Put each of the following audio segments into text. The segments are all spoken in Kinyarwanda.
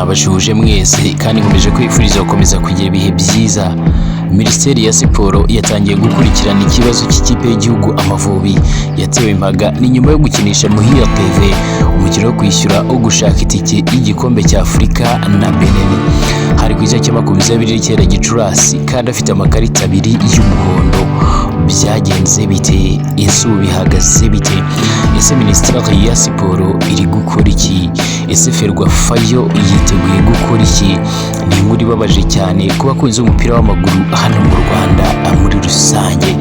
ndabashuje mwese kandi nkomeje kwifuriza gukomeza kugira ibihe byiza. Minisiteri ya Siporo yatangiye gukurikirana ikibazo cy'ikipe y'igihugu Amavubi yatewe impaga ni nyuma yo gukinisha Muhire TV umukino wo kwishyura wo gushaka itike y'igikombe cya Afurika na Benin. Hari ku itariki 29 Gicurasi kandi afite amakarita abiri y'umuhondo. Byagenze bite? Ese bihagaze bite? Ese Minisiteri ya Siporo iri gukora iki? Ese Ferwafayo yiteguye gukora iki? Ni inkuru ibabaje cyane ku bakunzi b'umupira w'amaguru hano mu Rwanda muri rusange.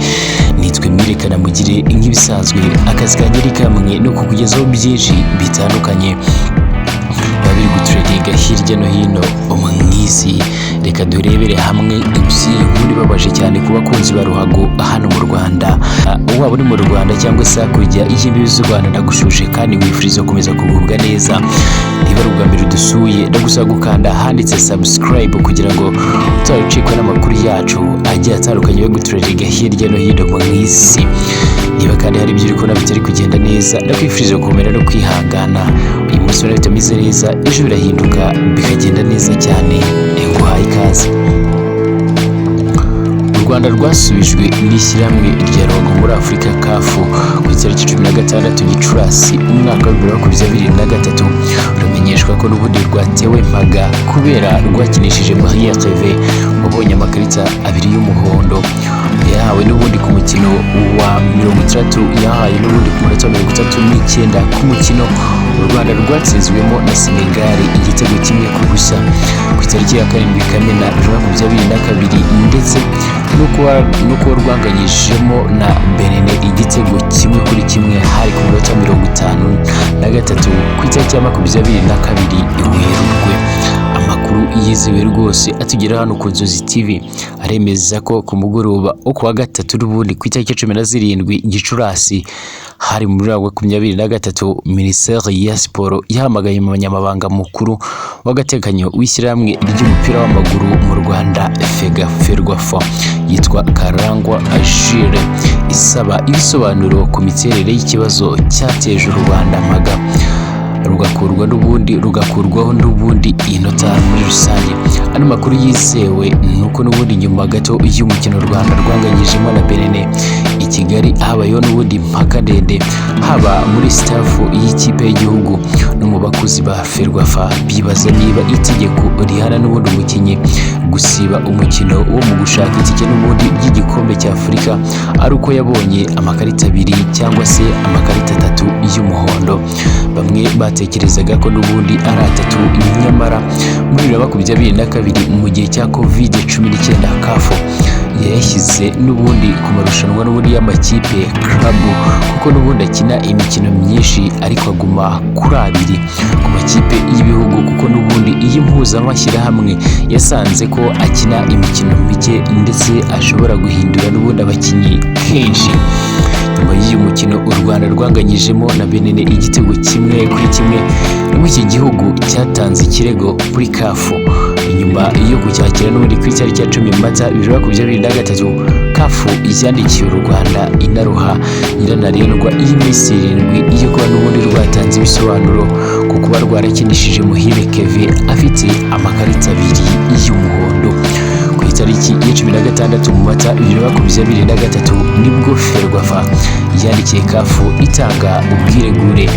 Nitwe Mwirekana Mugire nk'ibisanzwe, akazi kanjye ari kamwe no kukugezaho byinshi bitandukanye babiri gutredinga hirya no hino mu isi. Reka durebere hamwe inkuru ibabaje cyane ku bakunzi ba ruhago hano mu Rwanda. Waba uri mu Rwanda cyangwa se hakurya y'imbibi z'u Rwanda, ndagushuje kandi wifuriza gukomeza kugubwa neza. Niba ari ubwa mbere udusuye, ndagusaba gukanda handitse subscribe kugira ngo utacikwe n'amakuru yacu agiye atandukanye yo gutredinga hirya no hino mu isi. Niba kandi hari ibyo uri kubona bitari kugenda neza, ndakwifuriza gukomera no kwihangana. Uyu munsi bitameze neza, ejo birahinduka bikagenda neza cyane. Nguhaye ikaze. U Rwanda rwasubijwe n'ishyirahamwe rya ruhago muri Afurika CAF ku itariki 16 Gicurasi umwaka wa 2023. Rumenyeshwa ko n'ubundi rwatewe impaga kubera rwakinishije Muhire TV wabonye amakarita abiri y'umuhondo. Yahawe n'ubundi ku mukino wa 30, yahaye n'ubundi ku munota 39 ku mukino u Rwanda rwatsinzwemo na Senegal igitego kimwe ku busa ku itariki ya 7 Kamena 2022, ndetse nuko rwanganyijemo na Benin igitego kimwe kuri kimwe hari ku munota 53 ku itariki ya 22 Werurwe. Amakuru yizewe rwose atugera hano ku Nzozi TV aremeza ko ku mugoroba wo kuwa gatatu n'ubundi ku itariki 17 Gicurasi hari muri 2023, Minisiteri ya Siporo yahamagaye umunyamabanga mukuru w'agateganyo w'ishyirahamwe ry'umupira w'amaguru mu Rwanda Ferwafa yitwa Karangwa Agile, isaba ibisobanuro ku miterere y'ikibazo cyateje u Rwanda mpaga rugakurwaho n'ubundi inota muri rusange. Ano makuru yizewe nuko n'ubundi nyuma gato y'umukino Rwanda rwanganyijemo na Benin i Kigali habayeho n'ubundi mpaka ndende, haba muri staff y'ikipe y'igihugu no mu bakozi ba Ferwafa bibaza niba itegeko rihana n'ubundi umukinnyi gusiba umukino wo mu gushaka itike n'ubundi ry'igikombe cya Afurika ari uko yabonye amakarita abiri cyangwa se amakarita 3 y'umuhondo. Bamwe batekerezaga ko n'ubundi ari 3, nyamara muri 2022 mu gihe cya COVID-19 CAF yashyize n'ubundi ku marushanwa n'ubundi y'amakipe club, kuko n'ubundi akina imikino myinshi ariko aguma kuri 2 ku makipe y'ibihugu, kuko n'ubundi iyi mpuzamashyirahamwe yasanze ko akina imikino mike ndetse ashobora guhindura n'ubundi abakinnyi kenshi. Nyuma y'uyu mukino u Rwanda rwanganyijemo na Benin igitego kimwe kuri kimwe, n'ubu iki gihugu cyatanze ikirego kuri CAF. Inyuma yo kucyakira n'ubundi ku itariki ya 10 Mata 2023, CAF yandikiye u Rwanda inaruha iranarindwa y'iminsi 7 iyo kuba n'ubundi rwatanze ibisobanuro ku kuba rwarakinishije Muhire TV afite amakarita abiri y'umuhondo. Ku itariki ya 16 Mata 2023 nibwo Ferwafa yandikiye CAF itanga ubwiregure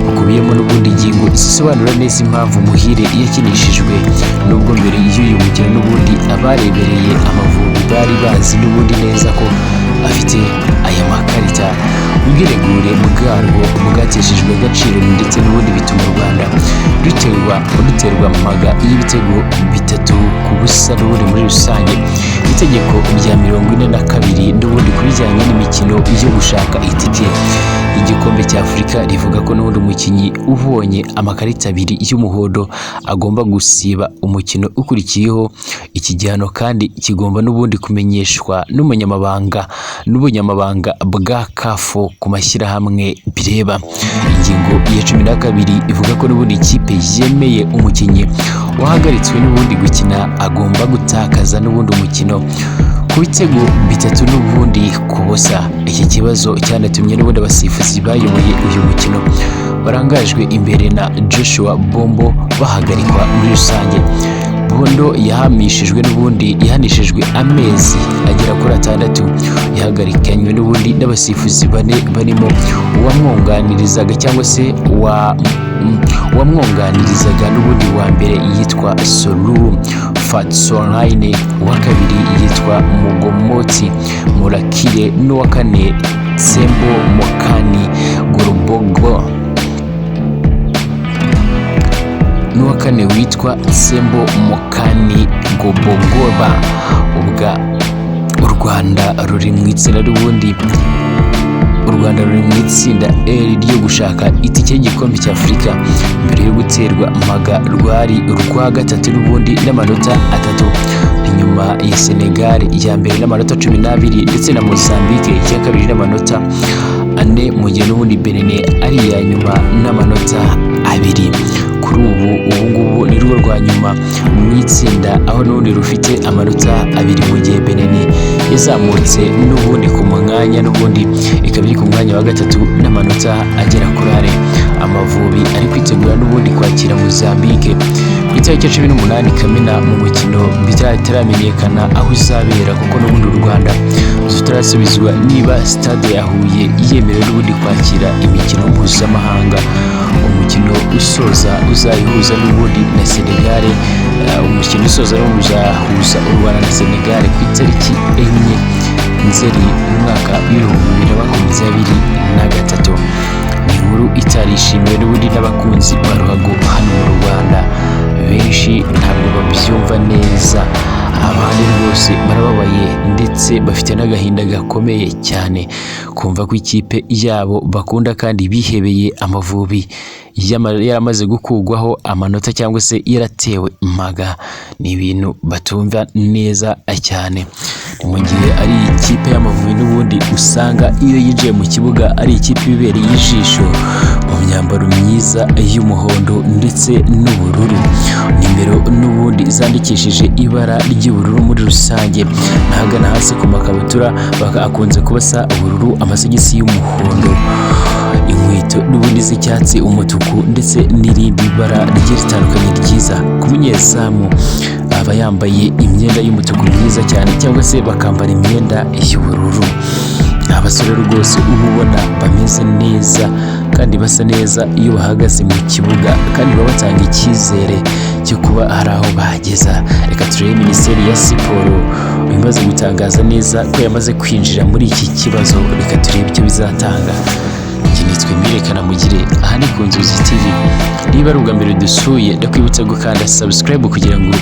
bukubiyemo n'ubundi ingingo zisobanura neza impamvu Muhire yakinishijwe, nubwo mbere y'uyu mukino n'ubundi abarebereye Amavubi bari bazi n'ubundi neza ko afite aya makarita. Ubwiregure bwarwo bwateshejwe agaciro ndetse n'ubundi bituma u Rwanda ruterwa mpaga y'ibitego 3 ku busa n'ubundi muri rusange. Itegeko rya 42 n'ubundi kubijyanye n'imikino yo gushaka itike igikombe cya Afurika rivuga ko n'ubundi umukinnyi ubonye amakarita abiri y'umuhondo agomba gusiba umukino ukurikiyeho. Iki gihano kandi kigomba n'ubundi kumenyeshwa n'ubunyamabanga bwa CAF ku mashyirahamwe bireba. Ingingo ya 12 ivuga ko n'ubundi ikipe yemeye umukinnyi wahagaritswe n'ubundi gukina agomba gutakaza n'ubundi umukino ku bitego 3 n'ubundi ku busa. Iki kibazo cyanatumye n'ubundi abasifuzi bayoboye uyu mukino barangajwe imbere na Joshua Bombo bahagarikwa muri rusange. Bondo yahanishijwe amezi agera kuri 6 yahagarikanywe n'ubundi n'abasifuzi bane barimo uwamwunganirizaga cyangwa se wamwunganirizaga n'ubundi wa mbere yitwa Solu Fatsoline, uwa kabiri yitwa Mugomoti Murakire, n'uwa kane Tsembo Mokani Gorobogo, n'uwa kane witwa Tsembo Mokani Gobogoba. Ubwa u Rwanda ruri mu itsinda n'ubundi L ryo gushaka itike y'igikombe cy'Afurika mbere yo guterwa Maga rwari urwa gatatu n'ubundi n'amanota 3, inyuma ya Senegal ya mbere n'amanota 12 ndetse na Mozambique ya kabiri n'amanota 4, mu gihe n'ubundi Benin ari ya nyuma n'amanota 2. Kuri ubu ni rwo rwa nyuma mu itsinda, aho n'ubundi rufite amanota 2, mu gihe Benin yazamutse n'ubundi ku mwanya n'ubundi ikaba iri ku mwanya wa gatatu n'amanota agera kuri 4. Amavubi ari kwitegura n'ubundi kwakira Mozambique ku itariki 18 Kamena mu mukino bitaramenyekana aho uzabera, kuko n'ubundi u Rwanda rutarasubizwa niba stade ya Huye yemerewe n'ubundi kwakira imikino mpuzamahanga. Umukino usoza uzayihuza n'ubundi na Senegal, umukino usoza uzahuza u Rwanda na Senegal ku itariki 4 Nzeri umwaka w'2023. Ni inkuru itarishimiwe n'ubundi n'abakunzi ba ruhago hano mu Rwanda. Benshi ntabwo babyumva neza, abandi rwose barababaye ndetse bafite n'agahinda gakomeye cyane kumva ko ikipe yabo bakunda kandi bihebeye Amavubi yaramaze gukugwaho amanota cyangwa se yaratewe Maga. Ni ibintu batumva neza cyane. Mu gihe ari ikipe y'Amavubi n'ubundi usanga iyo yinjiye mu kibuga ari ikipe ibereye ijisho mu myambaro myiza y'umuhondo ndetse n'ubururu, nimero n'ubundi zandikishije ibara ry'ubururu muri rusange, nahagana hasi ku makabutura bakakunze kubasa ubururu, amasogisi y'umuhondo, inkweto n'ubundi z'icyatsi, umutuku ndetse n'irindi bara rigiye ritandukanye ryiza. Ku munyezamu aba yambaye imyenda y'umutuku myiza cyane cyangwa se bakambara imyenda y'ubururu. Abasore rwose ubona bameze neza kandi basa neza iyo bahagaze mu kibuga, kandi baba batanga icyizere cyo kuba hari aho bahageza. Reka turebe Minisiteri ya Siporo imaze gutangaza neza ko yamaze kwinjira muri iki kibazo. Reka turebe icyo bizatanga. Nitwe Mbirekana Mugire, aha ni ku Nzozi TV. Niba ari ubwa mbere dusuye, ndakwibutsa gukanda subscribe kugira ngo